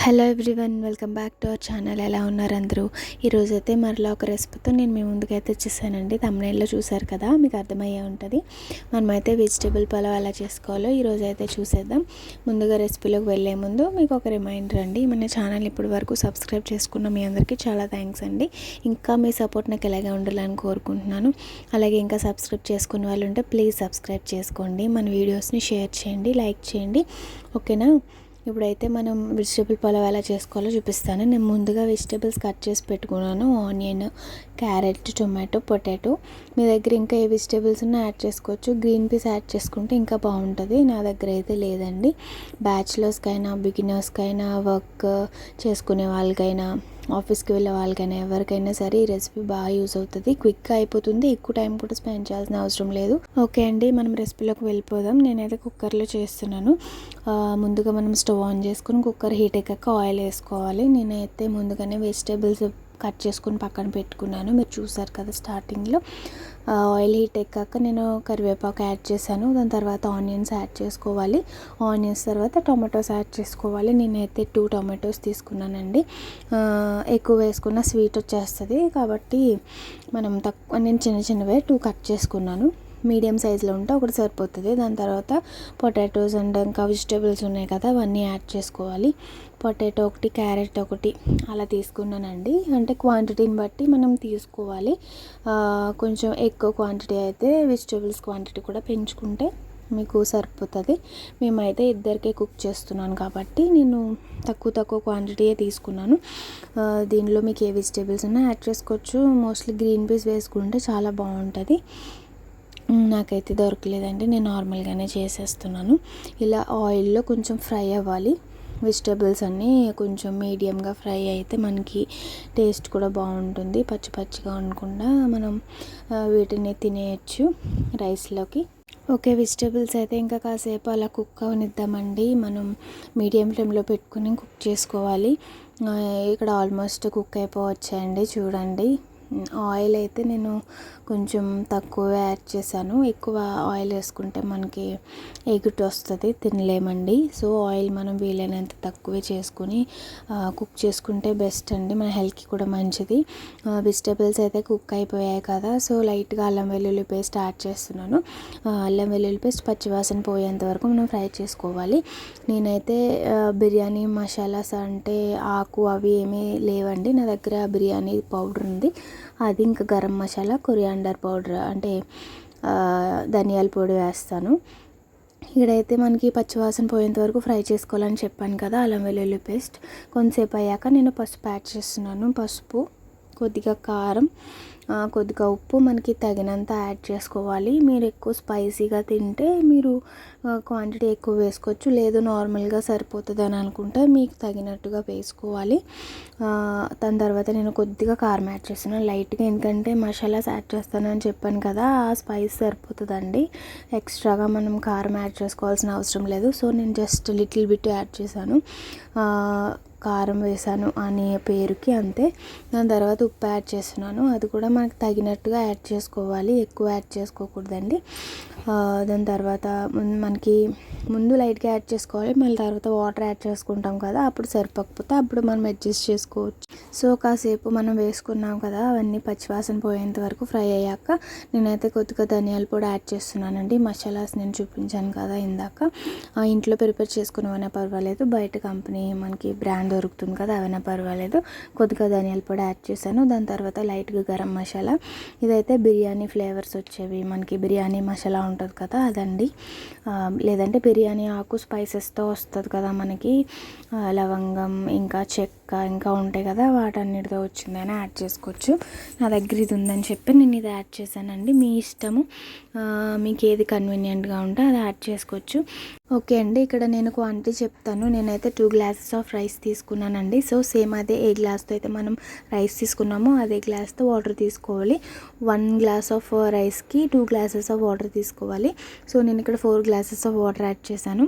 Hello everyone, welcome back to our channel. ఎలా ఉన్నారు అందరూ? ఈరోజైతే మరలా ఒక రెసిపీతో నేను మీ ముందుకైతే వచ్చేసానండి. thumbnail చూసారు కదా, మీకు అర్థమయ్యే ఉంటుంది. మనమైతే వెజిటేబుల్ పలావ్ ఎలా చేసుకోవాలో ఈరోజు అయితే చూసేద్దాం. ముందుగా రెసిపీలోకి వెళ్ళే ముందు మీకు ఒక రిమైండర్ అండి, మన ఛానల్ ఇప్పటి వరకు సబ్స్క్రైబ్ చేసుకున్న మీ అందరికీ చాలా థ్యాంక్స్ అండి. ఇంకా మీ సపోర్ట్ నాకు ఎలాగే ఉండాలని కోరుకుంటున్నాను. అలాగే ఇంకా సబ్స్క్రైబ్ చేసుకున్న వాళ్ళు ఉంటే ప్లీజ్ సబ్స్క్రైబ్ చేసుకోండి. మన వీడియోస్ని షేర్ చేయండి, లైక్ చేయండి, ఓకేనా? ఇప్పుడైతే మనం వెజిటేబుల్ పలావ్ ఎలా చేసుకోవాలో చూపిస్తాను. నేను ముందుగా వెజిటేబుల్స్ కట్ చేసి పెట్టుకున్నాను. Onion, carrot, tomato, potato. మీ దగ్గర ఇంకా ఏ వెజిటేబుల్స్ ఉన్నా యాడ్ చేసుకోవచ్చు. గ్రీన్ పీస్ యాడ్ చేసుకుంటే ఇంకా బాగుంటుంది. నా దగ్గర అయితే లేదండి. బ్యాచిలర్స్కైనా, బిగినర్స్కైనా, వర్క్ చేసుకునే వాళ్ళకైనా, ఆఫీస్కి వెళ్ళే వాళ్ళకైనా, ఎవరికైనా సరే ఈ రెసిపీ బాగా యూజ్ అవుతుంది. క్విక్గా అయిపోతుంది, ఎక్కువ టైం కూడా స్పెండ్ చేయాల్సిన అవసరం లేదు. ఓకే అండి, మనం రెసిపీలోకి వెళ్ళిపోదాం. నేనైతే కుక్కర్లో చేస్తున్నాను. ముందుగా మనం స్టవ్ ఆన్ చేసుకుని కుక్కర్ హీట్ ఎక్కాక ఆయిల్ వేసుకోవాలి. నేనైతే ముందుగానే వెజిటేబుల్స్ కట్ చేసుకుని పక్కన పెట్టుకున్నాను. మీరు చూసారు కదా స్టార్టింగ్లో. ఆయిల్ హీట్ ఎక్కాక నేను కరివేపాకు యాడ్ చేశాను. దాని తర్వాత ఆనియన్స్ యాడ్ చేసుకోవాలి. ఆనియన్స్ తర్వాత టొమాటోస్ యాడ్ చేసుకోవాలి. నేనైతే 2 టొమాటోస్ తీసుకున్నానండి. ఎక్కువ వేసుకున్న స్వీట్ వచ్చేస్తుంది కాబట్టి మనం నేను చిన్న చిన్నవే 2 కట్ చేసుకున్నాను. మీడియం సైజులో ఉంటే ఒకటి సరిపోతుంది. దాని తర్వాత పొటాటోస్ అండ్ ఇంకా వెజిటేబుల్స్ ఉన్నాయి కదా, అవన్నీ యాడ్ చేసుకోవాలి. పొటాటో ఒకటి, క్యారెట్ ఒకటి అలా తీసుకున్నానండి. అంటే క్వాంటిటీని బట్టి మనం తీసుకోవాలి. కొంచెం ఎక్కువ క్వాంటిటీ అయితే వెజిటేబుల్స్ క్వాంటిటీ కూడా పెంచుకుంటే మీకు సరిపోతుంది. మేమైతే ఇద్దరికే కుక్ చేస్తున్నాను కాబట్టి నేను తక్కువ క్వాంటిటీయే తీసుకున్నాను. దీనిలో మీకు ఏ వెజిటేబుల్స్ ఉన్నా యాడ్ చేసుకోవచ్చు. మోస్ట్లీ గ్రీన్ పీస్ వేసుకుంటే చాలా బాగుంటుంది. నాకైతే దొరకలేదండి, నేను నార్మల్గానే చేసేస్తున్నాను. ఇలా ఆయిల్లో కొంచెం ఫ్రై అవ్వాలి. వెజిటేబుల్స్ అన్నీ కొంచెం మీడియంగా ఫ్రై అయితే మనకి టేస్ట్ కూడా బాగుంటుంది. పచ్చిగా ఉండకుండా మనం వీటిని తినేయచ్చు రైస్లోకి. ఓకే, వెజిటేబుల్స్ అయితే ఇంకా కాసేపు అలా కుక్ అవనిద్దామండి. మనం మీడియం ఫ్లేమ్లో పెట్టుకుని కుక్ చేసుకోవాలి. ఇక్కడ ఆల్మోస్ట్ కుక్ అయిపోవచ్చాయండి, చూడండి. ఆయిల్ అయితే నేను కొంచెం తక్కువ యాడ్ చేశాను. ఎక్కువ ఆయిల్ వేసుకుంటే మనకి ఎగుటు వస్తుంది, తినలేమండి. సో ఆయిల్ మనం వీలైనంత తక్కువే చేసుకుని కుక్ చేసుకుంటే బెస్ట్ అండి, మన హెల్త్కి కూడా మంచిది. వెజిటేబుల్స్ అయితే కుక్ అయిపోయాయి కదా, సో లైట్గా అల్లం వెల్లుల్లి పేస్ట్ యాడ్ చేస్తున్నాను. అల్లం వెల్లుల్లి పేస్ట్ పచ్చివాసన పోయేంత వరకు మనం ఫ్రై చేసుకోవాలి. నేనైతే బిర్యానీ మసాలాస్ అంటే ఆకు అవి ఏమీ లేవండి. నా దగ్గర బిర్యానీ పౌడర్ ఉంది, అది ఇంకా గరం మసాలా, కొరియాండర్ పౌడర్ అంటే ధనియాల పొడి వేస్తాను. ఇక్కడైతే మనకి పచ్చివాసన పోయేంత వరకు ఫ్రై చేసుకోవాలని చెప్పాను కదా. అల్లం వెల్లుల్లి పేస్ట్ కొంతసేపు అయ్యాక నేను పసుపు యాడ్ చేస్తున్నాను. పసుపు, కొద్దిగా కారం, కొద్దిగా ఉప్పు మనకి తగినంత యాడ్ చేసుకోవాలి. మీరు ఎక్కువ స్పైసీగా తింటే మీరు క్వాంటిటీ ఎక్కువ వేసుకోవచ్చు, లేదు నార్మల్గా సరిపోతుంది అని అనుకుంటే మీకు తగినట్టుగా వేసుకోవాలి. దాని తర్వాత నేను కొద్దిగా కారం యాడ్ చేస్తున్నాను లైట్గా, ఎందుకంటే మసాలాస్ యాడ్ చేస్తానని చెప్పాను కదా, ఆ స్పైస్ సరిపోతుందండి. ఎక్స్ట్రాగా మనం కారం యాడ్ చేసుకోవాల్సిన అవసరం లేదు. సో నేను జస్ట్ లిటిల్ బిట్ యాడ్ చేశాను, కారం వేసాను అనే పేరుకి అంతే. దాని తర్వాత ఉప్పు యాడ్ చేస్తున్నాను, అది కూడా మనకు తగినట్టుగా యాడ్ చేసుకోవాలి, ఎక్కువ యాడ్ చేసుకోకూడదండి. దాని తర్వాత మనకి ముందు లైట్గా యాడ్ చేసుకోవాలి, మళ్ళీ తర్వాత వాటర్ యాడ్ చేసుకుంటాం కదా, అప్పుడు సరిపోకపోతే అప్పుడు మనం అడ్జస్ట్ చేసుకోవచ్చు. సో కాసేపు మనం వేసుకున్నాం కదా, అవన్నీ పచ్చివాసన పోయేంత వరకు ఫ్రై అయ్యాక నేనైతే కొద్దిగా ధనియాల పొడి యాడ్ చేస్తున్నానండి. మసాలాస్ నేను చూపించాను కదా ఇందాక, ఇంట్లో ప్రిపేర్ చేసుకున్నవైనా పర్వాలేదు, బయట కంపెనీ మనకి బ్రాండ్ దొరుకుతుంది కదా, అవైనా పర్వాలేదు. కొద్దిగా ధనియాల పొడి యాడ్ చేశాను. దాని తర్వాత లైట్గా గరం మసాలా, ఇదైతే బిర్యానీ ఫ్లేవర్స్ వచ్చేవి, మనకి బిర్యానీ మసాలా ఉంటుంది కదా అదండి. లేదంటే బిర్యానీ ఆకు స్పైసెస్తో వస్తుంది కదా మనకి, లవంగం ఇంకా చెక్క ఇంకా ఉంటాయి కదా, వాటన్నిటితో వచ్చిందని యాడ్ చేసుకోవచ్చు. నా దగ్గర ఇది ఉందని చెప్పి నేను ఇది యాడ్ చేశానండి. మీ ఇష్టము, మీకు ఏది కన్వీనియంట్గా ఉంటే అది యాడ్ చేసుకోవచ్చు. ఓకే అండి, ఇక్కడ నేను క్వాంటిటీ చెప్తాను. నేనైతే 2 గ్లాసెస్ ఆఫ్ రైస్ తీసుకున్నానండి. సో సేమ్ అదే ఏ గ్లాస్తో అయితే మనం రైస్ తీసుకున్నామో అదే గ్లాస్తో వాటర్ తీసుకోవాలి. 1 గ్లాస్ ఆఫ్ రైస్కి 2 గ్లాసెస్ ఆఫ్ వాటర్ తీసుకోవాలి. సో నేను ఇక్కడ 4 గ్లాసెస్ ఆఫ్ వాటర్ యాడ్ చేశాను.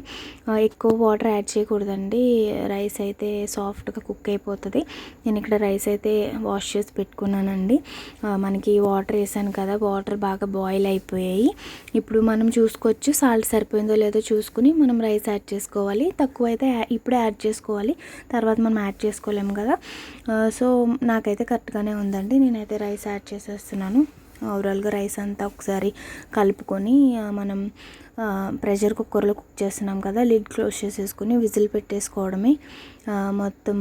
ఎక్కువ వాటర్ యాడ్ చేయకూడదండి, రైస్ అయితే సాఫ్ట్గా కుక్ అయిపోతుంది. నేను ఇక్కడ రైస్ అయితే వాష్ చేసి పెట్టుకున్నానండి. మనకి వాటర్ వేసాను కదా, వాటర్ బాగా బాయిల్ అయిపోయాయి. ఇప్పుడు మనం చూసుకోవచ్చు సాల్ట్ సరిపోయిందో లేదో చూసుకుని మనం రైస్ యాడ్ చేసుకోవాలి. తక్కువ అయితే ఇప్పుడే యాడ్ చేసుకోవాలి, తర్వాత మనం యాడ్ చేసుకోలేము కదా. సో నాకైతే కరెక్ట్గానే ఉందండి. నేనైతే రైస్ యాడ్ చేసేస్తున్నాను. ఓవరాల్గా రైస్ అంతా ఒకసారి కలుపుకొని మనం ప్రెషర్ కుక్కర్లో కుక్ చేస్తున్నాం కదా, లిడ్ క్లోజ్ చేసేసుకొని విజిల్ పెట్టేసుకోవడమే. మొత్తం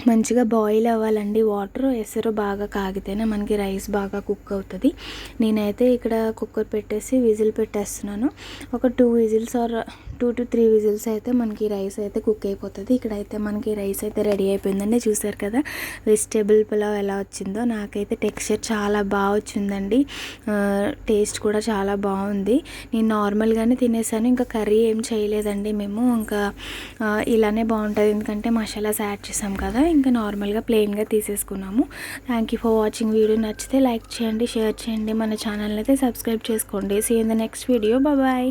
మంచిగా బాయిల్ అవ్వాలండి. వాటర్ ఎసరు బాగా కాగితేనే మనకి రైస్ బాగా కుక్ అవుతుంది. నేనైతే ఇక్కడ కుక్కర్ పెట్టేసి విజిల్ పెట్టేస్తున్నాను. ఒక 2 విజిల్స్ ఆర్ 2 to 3 విజిల్స్ అయితే మనకి రైస్ అయితే కుక్ అయిపోతుంది. ఇక్కడైతే మనకి రైస్ అయితే రెడీ అయిపోయిందండి. చూసారు కదా వెజిటేబుల్ పులావ్ ఎలా వచ్చిందో. నాకైతే టెక్స్చర్ చాలా బాగా వచ్చిందండి. టేస్ట్ కూడా చాలా బాగుంది. నేను నార్మల్గానే తినేసాను, ఇంకా కర్రీ ఏం చేయలేదండి మేము. ఇంకా ఇలానే బాగుంటుంది, ఎందుకంటే మసాలాస్ యాడ్ చేసాం కదా. ఇంకా నార్మల్గా ప్లెయిన్గా తీసేసుకున్నాము. Thank you for watching. Video నచ్చితే లైక్ చేయండి, షేర్ చేయండి, మన ఛానల్ని అయితే సబ్స్క్రైబ్ చేసుకోండి. See in the next video. Bye.